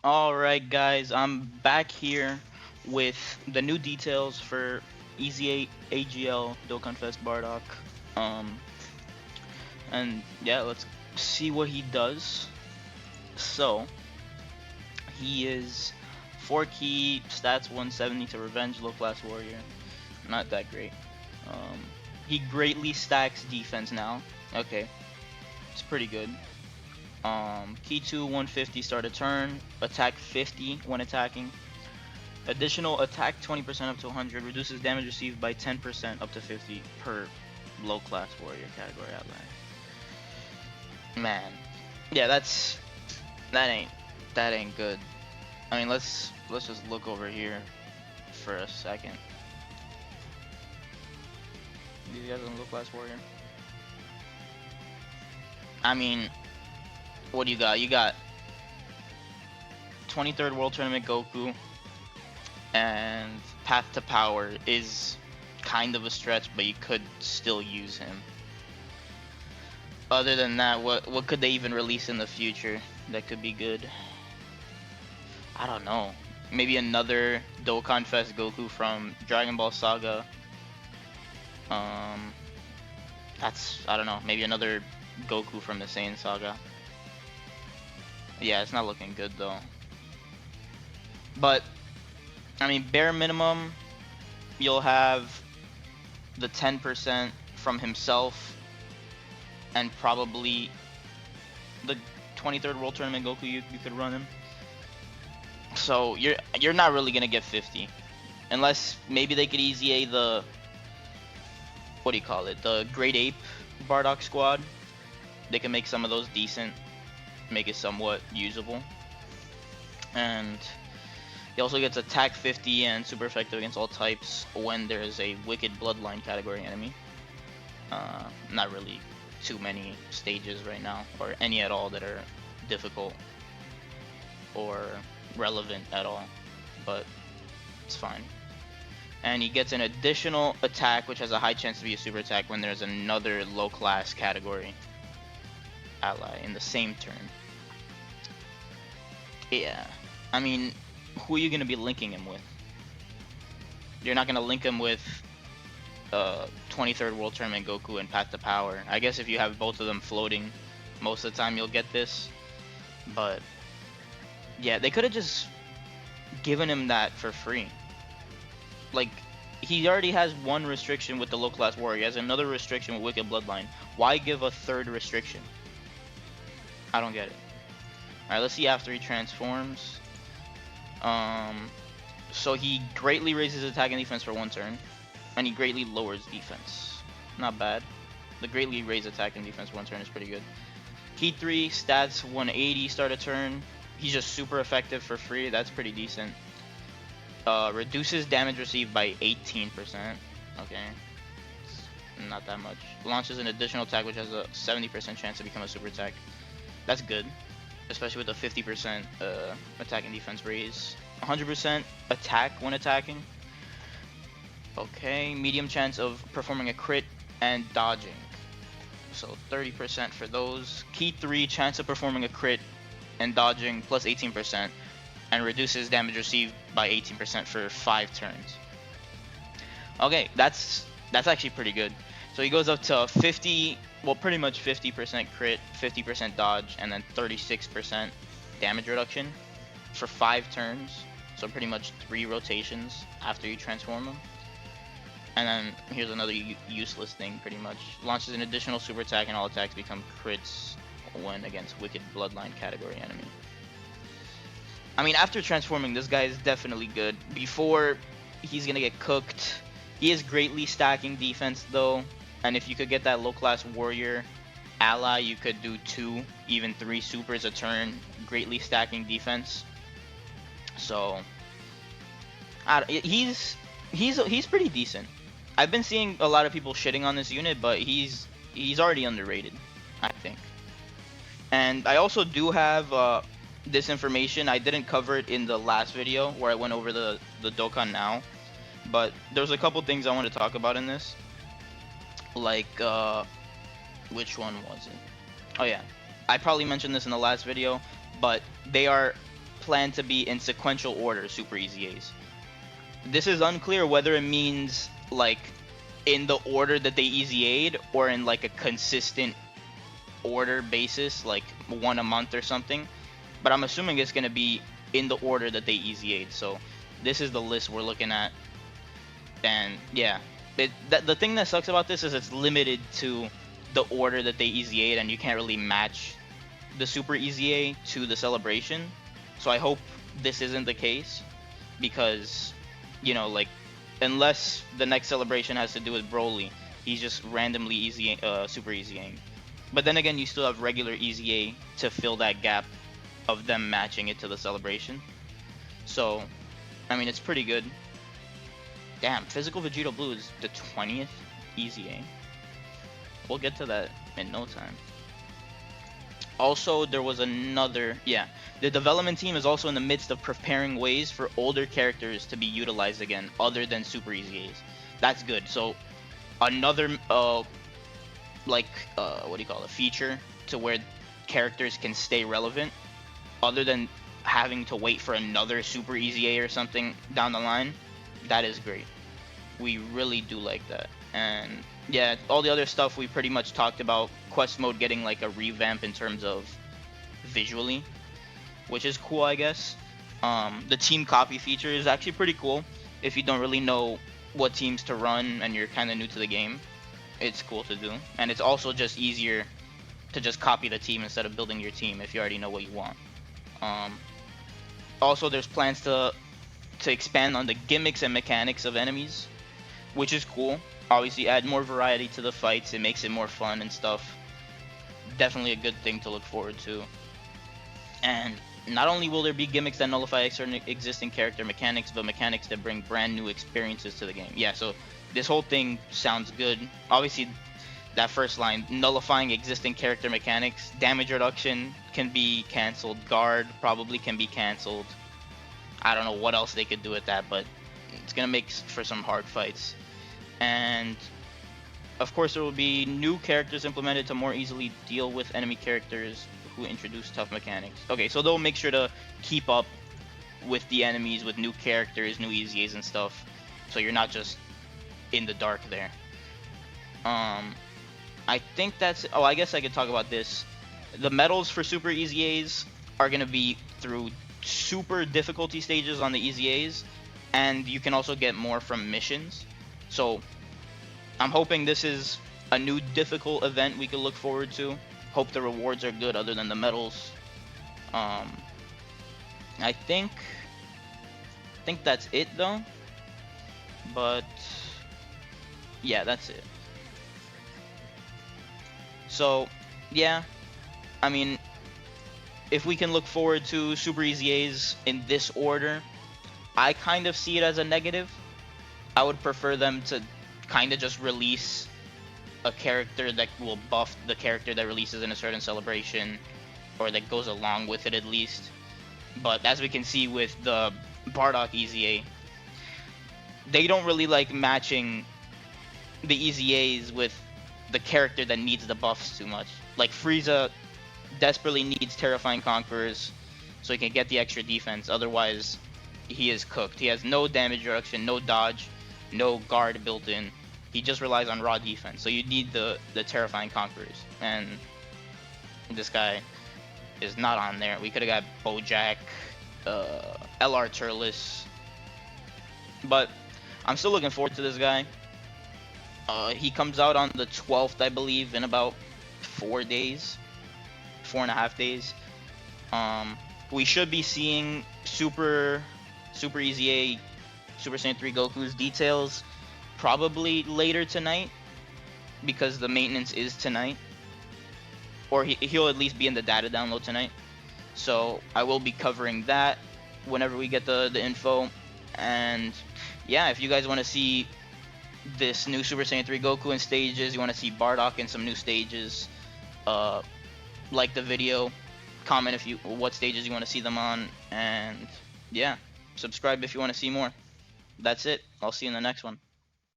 Alright guys, I'm back here with the new details for EZA AGL Dokkan Bardock. Um and yeah, let's see what he does. So he is 4 key, stats 170 to revenge, low class warrior. Not that great. Um he greatly stacks defense now. Okay, it's pretty good. Key 2 150 start a turn, attack 50 when attacking. Additional attack 20% up to 100, reduces damage received by 10% up to 50 per low class warrior category outline. Man, yeah, that ain't good. I mean, let's just look over here for a second. These guys on low class warrior. I mean, what do you got? You got 23rd World Tournament Goku, and Path to Power is kind of a stretch, but you could still use him. Other than that, what could they even release in the future that could be good? I don't know. Maybe another Dokkan Fest Goku from Dragon Ball Saga. I don't know. Maybe another Goku from the Saiyan Saga. Yeah, it's not looking good though. But I mean, bare minimum, you'll have the 10% from himself, and probably the 23rd World Tournament Goku you could run him. So you're not really gonna get 50, unless maybe they could EZA the, what do you call it, the Great Ape Bardock squad. They can make some of those decent, make it somewhat usable, and he also gets attack 50 and super effective against all types when there is a Wicked Bloodline category enemy. Not really too many stages right now, or any at all that are difficult or relevant at all, but it's fine. And he gets an additional attack which has a high chance to be a super attack when there's another low class category ally in the same turn. Yeah, I mean, who are you gonna be linking him with? You're not gonna link him with 23rd World Tournament Goku and Path to Power. I guess if you have both of them floating, most of the time you'll get this. But yeah, they could have just given him that for free. Like, he already has one restriction with the low class warrior. He has another restriction with Wicked Bloodline. Why give a third restriction? I don't get it. Alright, let's see after he transforms. So he greatly raises attack and defense for one turn, and he greatly lowers defense. Not bad. The greatly raised attack and defense for one turn is pretty good. Key 3, stats 180, start a turn. He's just super effective for free. That's pretty decent. Reduces damage received by 18%. Okay. It's not that much. Launches an additional attack which has a 70% chance to become a super attack. That's good, especially with a 50% attack and defense raise. 100% attack when attacking. Okay, medium chance of performing a crit and dodging. So 30% for those. Key 3, chance of performing a crit and dodging plus 18%, and reduces damage received by 18% for 5 turns. Okay, that's actually pretty good. So he goes up to 50, well, pretty much 50% crit, 50% dodge, and then 36% damage reduction for 5 turns. So pretty much 3 rotations after you transform him. And then here's another useless thing, pretty much. Launches an additional super attack, and all attacks become crits when against Wicked Bloodline category enemy. I mean, after transforming, this guy is definitely good. Before, he's gonna get cooked. He is greatly stacking defense though, and if you could get that low class warrior ally, you could do 2, even 3 supers a turn, greatly stacking defense. So he's pretty decent. I've been seeing a lot of people shitting on this unit, but he's already underrated, I think. And I also do have this information. I didn't cover it in the last video where I went over the Dokkan now, but there's a couple things I want to talk about in this. Like, which one was it? Oh yeah, I probably mentioned this in the last video, but they are planned to be in sequential order Super EZAs. This is unclear whether it means like in the order that they EZA'd or in like a consistent order basis, like one a month or something. But I'm assuming it's gonna be in the order that they EZA'd. So this is the list we're looking at, and yeah, the thing that sucks about this is it's limited to the order that they EZA'd, and you can't really match the Super EZA to the celebration. So I hope this isn't the case, because, you know, like, unless the next celebration has to do with Broly, he's just randomly Super EZAing. But then again, you still have regular EZA to fill that gap of them matching it to the celebration. So, I mean, it's pretty good. Damn, Physical Vegito Blue is the 20th EZA. We'll get to that in no time. Also, there was another, yeah, the development team is also in the midst of preparing ways for older characters to be utilized again, other than Super EZAs. That's good. So, another, what do you call it, feature to where characters can stay relevant, other than having to wait for another Super EZA or something down the line. That is great. We really do like that. And yeah, all the other stuff we pretty much talked about. Quest mode getting like a revamp in terms of visually, which is cool, I guess. The team copy feature is actually pretty cool. If you don't really know what teams to run and you're kind of new to the game, it's cool to do. And it's also just easier to just copy the team instead of building your team if you already know what you want. Also, there's plans to expand on the gimmicks and mechanics of enemies, which is cool. Obviously, add more variety to the fights. It makes it more fun and stuff. Definitely a good thing to look forward to. And not only will there be gimmicks that nullify certain existing character mechanics, but mechanics that bring brand new experiences to the game. Yeah, so this whole thing sounds good. Obviously, that first line, nullifying existing character mechanics, damage reduction can be cancelled, guard probably can be cancelled. I don't know what else they could do with that, but it's gonna make for some hard fights. And of course, there will be new characters implemented to more easily deal with enemy characters who introduce tough mechanics. Okay, so they'll make sure to keep up with the enemies with new characters, new EZAs and stuff, so you're not just in the dark there. I think that's, oh, I guess I could talk about this. The medals for Super EZAs are gonna be through super difficulty stages on the EZAs, and you can also get more from missions. So I'm hoping this is a new difficult event we can look forward to. Hope the rewards are good other than the medals. I think that's it though. But yeah, that's it. So yeah, I mean, if we can look forward to Super EZAs in this order, I kind of see it as a negative. I would prefer them to kind of just release a character that will buff the character that releases in a certain celebration, or that goes along with it at least. But as we can see with the Bardock EZA, they don't really like matching the EZAs with the character that needs the buffs too much. Like Frieza desperately needs Terrifying Conquerors so he can get the extra defense, otherwise he is cooked. He has no damage reduction, no dodge, no guard built in. He just relies on raw defense. So you need the Terrifying Conquerors, and this guy is not on there. We could have got Bojack, LR Turles, but I'm still looking forward to this guy. He comes out on the 12th, I believe, in about 4 days, 4.5 days. We should be seeing Super EZA, Super Saiyan 3 Goku's details probably later tonight, because the maintenance is tonight, or he'll at least be in the data download tonight. So I will be covering that whenever we get the info. And yeah, if you guys want to see this new Super Saiyan 3 Goku in stages, you want to see Bardock in some new stages, like the video, comment what stages you want to see them on, and yeah, subscribe if you want to see more. That's it. I'll see you in the next one.